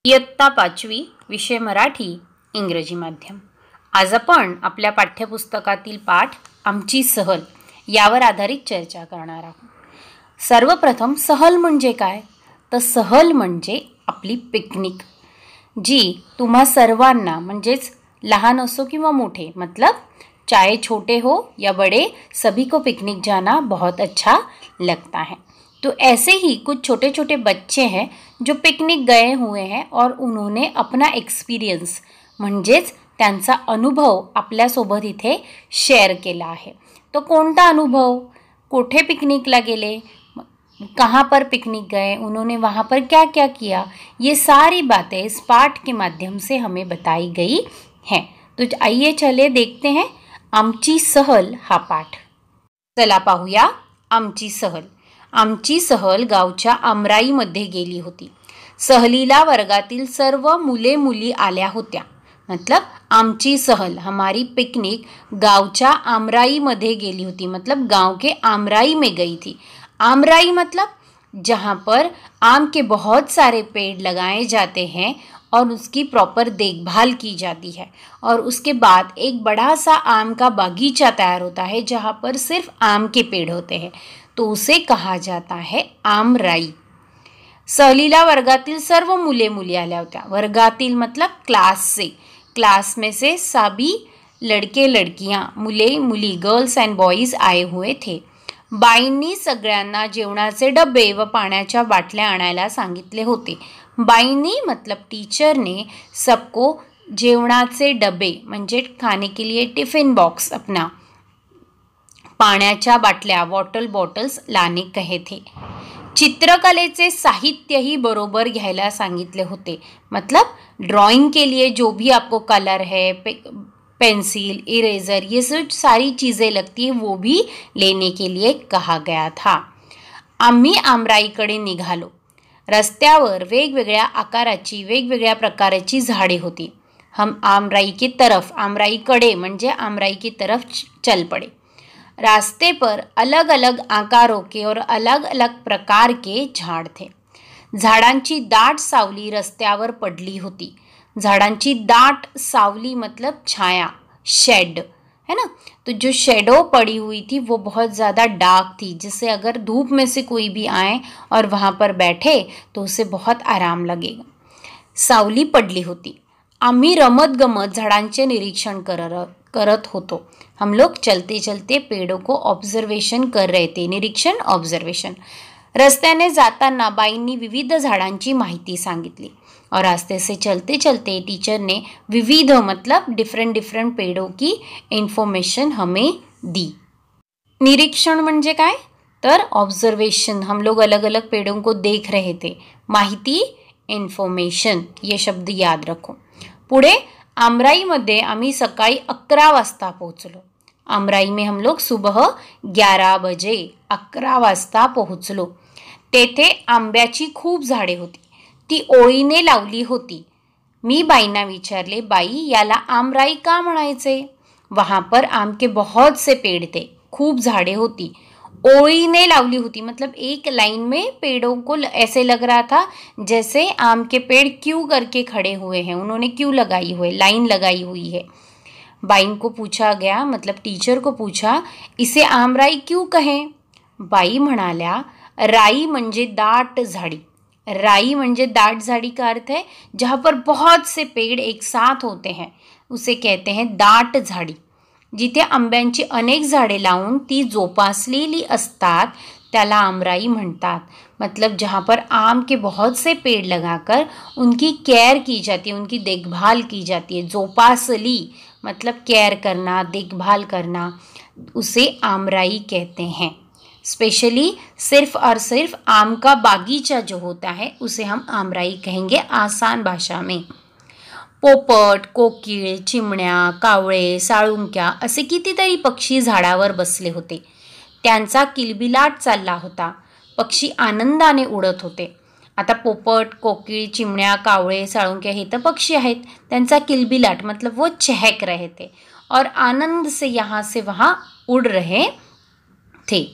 इयत्ता 5वी, विषय मराठी, इंग्रजी माध्यम. आज आपण आपल्या पाठ्यपुस्तकातील पाठ आमची सहल यावर आधारित चर्चा करणार आहोत. सर्वप्रथम सहल म्हणजे काय? तर सहल म्हणजे आपली पिकनिक, जी तुम्हा सर्वांना म्हणजेच लहान असो किंवा मोठे, मतलब चाहे छोटे हो या बड़े, सभी को पिकनिक जाना बहुत अच्छा लगता है. तो ऐसे ही कुछ छोटे छोटे बच्चे हैं जो पिकनिक गए हुए हैं और उन्होंने अपना एक्सपीरियंस म्हणजेच त्यांचा अनुभव आपल्यासोबत इथे शेअर केला आहे. तो कोणता अनुभव? कोठे पिकनिकला गेले, कहाँ पर पिकनिक गए, उन्होंने वहाँ पर क्या क्या किया, ये सारी बातें इस पाठ के माध्यम से हमें बताई गई हैं. तो आइए चले देखते हैं आमची सहल हा पाठ. चला पाहूया आमची सहल. आमची सहल गावच्या आमराईमध्ये गेली होती. सहलीला वर्गातील सर्व मुले मुली आल्या होत्या. मतलब आमची सहल हमारी पिकनिक गावच्या आमराईमध्ये गेली होती, मतलब गांव के आमराई में गई थी. आमराई मतलब जहाँ पर आम के बहुत सारे पेड़ लगाए जाते हैं और उसकी प्रॉपर देखभाल की जाती है, और उसके बाद एक बड़ा सा आम का बागीचा तैयार होता है जहाँ पर सिर्फ आम के पेड़ होते हैं, तो उसे कहा जाता है आमराई. सहलीला वर्गातील सर्व मुले मुली आल्या होत्या. वर्गातील मतलब क्लास से, क्लास में से सभी लड़के लड़कियां, मुले मुली, गर्ल्स एंड बॉयज आए हुए थे. बाईंनी सगळ्यांना जेवणाचे डबे व पाण्याच्या बाटल्या आणायला सांगितले होते. बाईंनी मतलब टीचर ने सबको जेवणाचे डबे म्हणजे खाने के लिए टिफिन बॉक्स, अपना पाण्याच्या बाटल्या, वॉटर बॉटल्स लाने कहे थे. चित्रकलेचे साहित्यही बरोबर घ्यायला सांगितले होते. मतलब ड्राइंग के लिए जो भी आपको कलर है, पेंसिल, इरेजर, ये सब सारी चीज़ें लगती है वो भी लेने के लिए कहा गया था. आम्ही आमराईकडे निघालो. रस्त्यावर वेगवेगळ्या आकाराची, वेगवेगळ्या प्रकारची झाडे होती. हम आमराई की तरफ, आमराईकडे म्हणजे आमराई की तरफ चल पड़े. रास्ते पर अलग अलग आकारों के और अलग अलग प्रकार के झाड़ थे. झाडांची दाट सावली रस्त्यावर पडली होती. झाडांची दाट सावली मतलब छाया, शेड है ना. तो जो शेडो पड़ी हुई थी वो बहुत ज़्यादा डार्क थी, जिससे अगर धूप में से कोई भी आए और वहाँ पर बैठे तो उसे बहुत आराम लगेगा. सावली पडली होती. आम्ही रमत गमत झाडांचे निरीक्षण करत होतो. हम लोग चलते चलते पेड़ों को ऑब्जर्वेशन कर रहे थे. निरीक्षण, ऑब्जर्वेशन. रस्त्याने जाताना बाईंनी विविध झाडांची माहिती सांगितली, और रास्ते से चलते चलते टीचर ने विविध मतलब डिफरेंट डिफरेंट पेड़ों की इन्फॉर्मेशन हमें दी. निरीक्षण म्हणजे काय? तर ऑब्जर्वेशन, हम लोग अलग अलग पेड़ों को देख रहे थे. माहिती, इन्फॉर्मेशन, ये शब्द याद रखो. पुढे आमराईमध्ये आम्ही सकाळी 11 वाजता पोहोचलो. आमराई में हम लोग सुबह 11 बजे 11 वाजता पोहोचलो. तेथे आंब्याची खूप झाडे होती. ती ओळीने लावली होती. मी बाईंना विचारले, बाई याला आमराई का म्हणायचे? वहाँ पर आम के बहुत से पेड़ थे, खूब झाड़े होती. ओळीने लावली होती मतलब एक लाइन में पेड़ों को ऐसे लग रहा था जैसे आम के पेड़ क्यों करके खड़े हुए हैं, उन्होंने क्यों लगाई हुई, लाइन लगाई हुई है. बाई को पूछा गया, मतलब टीचर को पूछा, इसे आमराई क्यों कहें? बाई म्हणाल्या, राई म्हणजे दाट झाड़ी. राई म्हणजे दाट झाड़ी का अर्थ है जहाँ पर बहुत से पेड़ एक साथ होते हैं, उसे कहते हैं दाट झाड़ी. जिथे आंब्यांची अनेक झाडे लावून ती जोपासलेली असतात त्याला आमराई म्हणतात. मतलब जहाँ पर आम के बहुत से पेड़ लगाकर उनकी केयर की जाती है, उनकी देखभाल की जाती है. जोपासली मतलब केयर करना, देखभाल करना, उसे आमराई कहते हैं. स्पेशली सिर्फ और सिर्फ आम का बागीचा जो होता है उसे हम आमराई कहेंगे आसान भाषा में. पोपट, कोकिळ, चिमण्या, कावळे, साळुंक्या असे कितीतरी पक्षी झाडावर बसले होते. त्यांचा किलबिलाट चालला होता. पक्षी आनंदाने उडत होते. आता पोपट, कोकिळ, चिमण्या, कावळे, साळुंक्या हे तर पक्षी आहेत. त्यांचा किलबिलाट मतलब वो चहक रहे थे और आनंद से यहाँ से वहाँ उड़ रहे थे.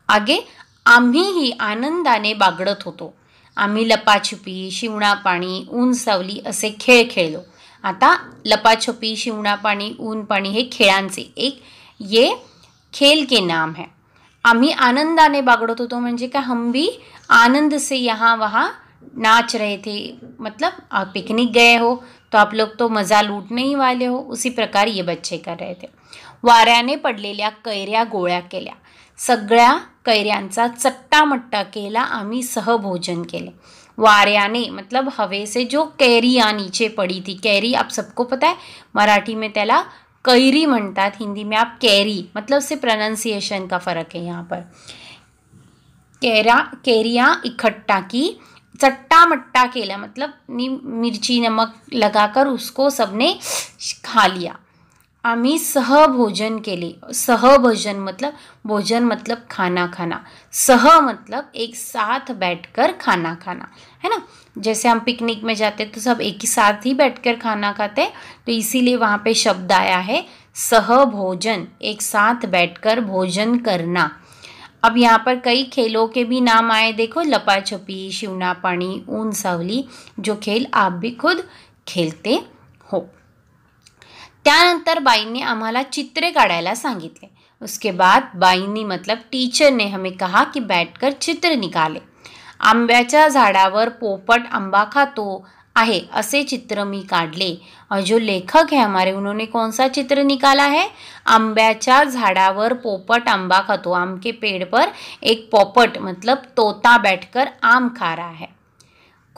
आगे आम्हीही आनंदाने बागडत होतो. आम्ही लपाछुपी, शिवणापाणी, ऊन सावली असे खेळ खेळलो. आता लपाछुपी, शिवणापाणी, ऊन पाणी हे खेळांचे ये खेल के नाम है. आम्ही आनंदाने बागडत होतो म्हणजे क्या, हम भी आनंद से यहाँ वहाँ नाच रहे थे. मतलब आप पिकनिक गए हो तो आप लोग तो मज़ा लूटने ही वाले हो. उसी प्रकार ये बच्चे कर रहे थे. वाऱ्याने पडलेल्या कैऱ्या गोळ्या केल्या. सगळ्या कैऱ्यांचा चट्टामट्टा केला. आम्ही सहभोजन केले. वाऱ्याने मतलब हवे से जो कैरियाँ नीचे पड़ी थी. कैरी आप सबको पता है, मराठी में त्याला कैरी म्हणतात, हिंदी में आप कैरी, मतलब से प्रोनाउंसिएशन का फ़र्क है यहाँ पर. कैरियाँ इकट्ठा की. चट्टा मट्टा केला मतलब मिर्ची नमक लगाकर उसको सबने खा लिया. आम्ही सहभोजन केले. सहभोजन मतलब भोजन मतलब खाना खाना. सह मतलब एक साथ बैठकर खाना खाना, है ना. जैसे हम पिकनिक में जाते तो सब एक ही साथ ही बैठकर खाना खाते, तो इसीलिए वहाँ पे शब्द आया है सहभोजन, एक साथ बैठकर भोजन करना. अब यहाँ पर कई खेलों के भी नाम आए. देखो, लपाछपी, शिवणापाणी, ऊन सावली, जो खेल आप भी खुद खेलते हो. त्यानंतर बाईंनी आम्हाला चित्रे काढायला सांगितले. उसके बाद बाईंनी मतलब टीचर ने हमें कहा कि बैठकर चित्र निकाले. आंब्याच्या झाडावर पोपट आंबा खातो आहे असे चित्र मी काढले. और जो लेखक है हमारे, उन्होंने कौन सा चित्र निकाला है? आंब्याच्या झाडावर पोपट आंबा खातो. आम के पेड़ पर एक पोपट मतलब तोता बैठकर आम खा रहा है.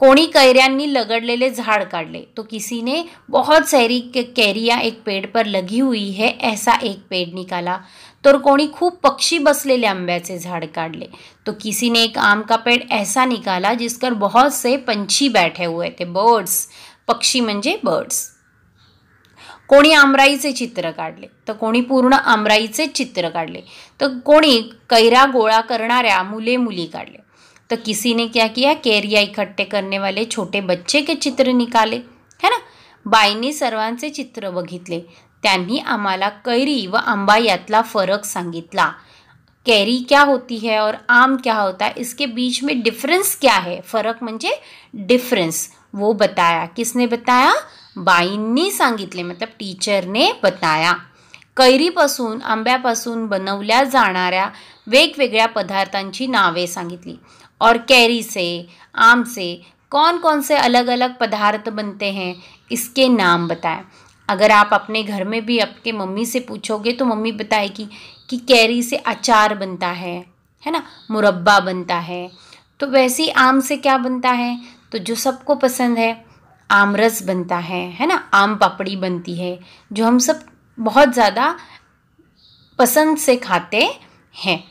कोणी कैरियांनी लगड़लेले झाड़ काढले. तो किसी ने बहुत सारी कैरियाँ एक पेड़ पर लगी हुई है ऐसा एक पेड़ निकाला. तो कोणी खूप पक्षी बसलेले आंब्याचे झाड़ काढले. तो किसी ने एक आम का पेड़ ऐसा निकाला जिस पर बहुत से पंछी बैठे हुए थे. बर्ड्स, पक्षी म्हणजे बर्ड्स. कोणी आमराईचे चित्र काढले, तर कोणी पूर्ण आमराईचे चित्र काढले. तर कोणी कैरा गोळा करणाऱ्या मुले मुली काढले. तो किसी ने क्या किया, कैरिया इकट्ठे करने वाले छोटे बच्चे के चित्र निकाले, है ना. बाईंनी सर्वांचे चित्र बघितले. त्यांनी आम्हाला कैरी व आंबा यातला फरक सांगितला. कैरी क्या होती है और आम क्या होता है, इसके बीच में डिफरेंस क्या है, फरक म्हणजे डिफरेंस, वो बताया. किसने बताया? बाईंनी सांगितले, मतलब टीचर ने बताया. कैरीपासून, आंब्यापासून बनवल्या जाणाऱ्या वेगवेगळ्या पदार्थांची नावे सांगितली. और कैरी से, आम से कौन कौन से अलग अलग पदार्थ बनते हैं, इसके नाम बताएं. अगर आप अपने घर में भी आपके मम्मी से पूछोगे तो मम्मी बताएगी कि कैरी से अचार बनता है ना, मुरब्बा बनता है. तो वैसे ही आम से क्या बनता है, तो जो सबको पसंद है, आमरस बनता है ना, आम पापड़ी बनती है, जो हम सब बहुत ज़्यादा पसंद से खाते हैं.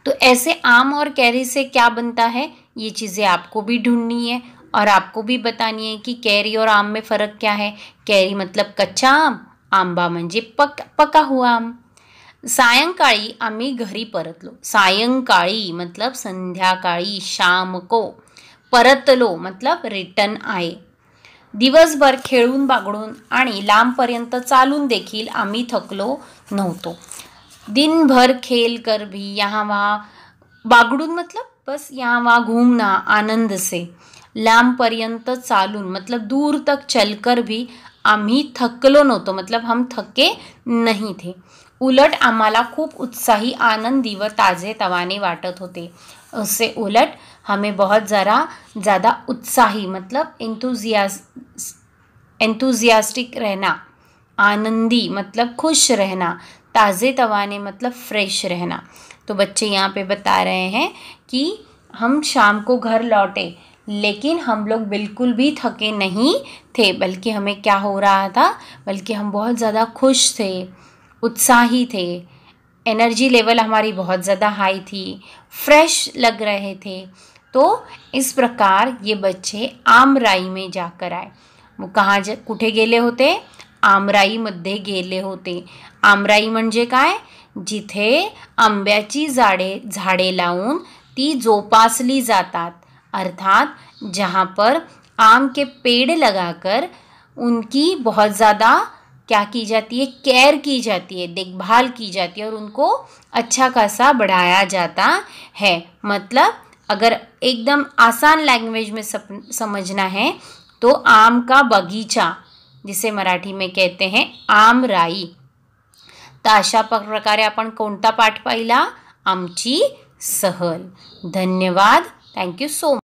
तो ऐसे आम और कैरी से क्या बनता है, ये चीज़ें आपको भी ढूंढनी है और आपको भी बतानी है कि कैरी और आम में फ़र्क क्या है. कैरी मतलब कच्चा आम, आंबा म्हणजे पका हुआ आम. सायंकाळी आम्ही घरी परतलो. सायंकाळी मतलब संध्याकाळी, शाम को. परतलो मतलब रिटर्न आए. दिवसभर खेळून बागडून आणि लांबपर्यंत चालून देखील आम्ही थकलो नव्हतो. दिन भर खेल कर भी यहाँ वहाँ, बागडून मतलब बस यहाँ वहाँ घूमना आनंद से. लांबपर्यंत चालून मतलब दूर तक चलकर भी आम्ही थकलो नव्हतो, मतलब हम थके नहीं थे. उलट आम्हाला खूप उत्साही, आनंदी व ताजे तवाने वाटत होते. उससे उलट हमें बहुत ज़्यादा उत्साही मतलब एंथुजियास्टिक रहना, आनंदी मतलब खुश रहना, ताज़े तवाने मतलब फ्रेश रहना. तो बच्चे यहाँ पे बता रहे हैं कि हम शाम को घर लौटे लेकिन हम लोग बिल्कुल भी थके नहीं थे, बल्कि हमें क्या हो रहा था, बल्कि हम बहुत ज़्यादा खुश थे, उत्साही थे. एनर्जी लेवल हमारी बहुत ज़्यादा हाई थी, फ्रेश लग रहे थे. तो इस प्रकार ये बच्चे आमराई में जाकर आए. वो कहाँ कुठे गेले होते? आमराईमध्ये गेले होते. आमराई म्हणजे काय? जिथे आंब्याची झाडे लावून ती जोपासली जातात, अर्थात जहाँ पर आम के पेड़ लगाकर उनकी बहुत ज़्यादा क्या की जाती है, केयर की जाती है, देखभाल की जाती है और उनको अच्छा खासा बढ़ाया जाता है. मतलब अगर एकदम आसान लैंग्वेज में समझना है तो आम का बगीचा, जिसे मराठी में कहते हैं आमराई. तर अशा प्रकारे आपण कोणता पाठ पाहिला? आमची सहल. धन्यवाद. Thank you so much.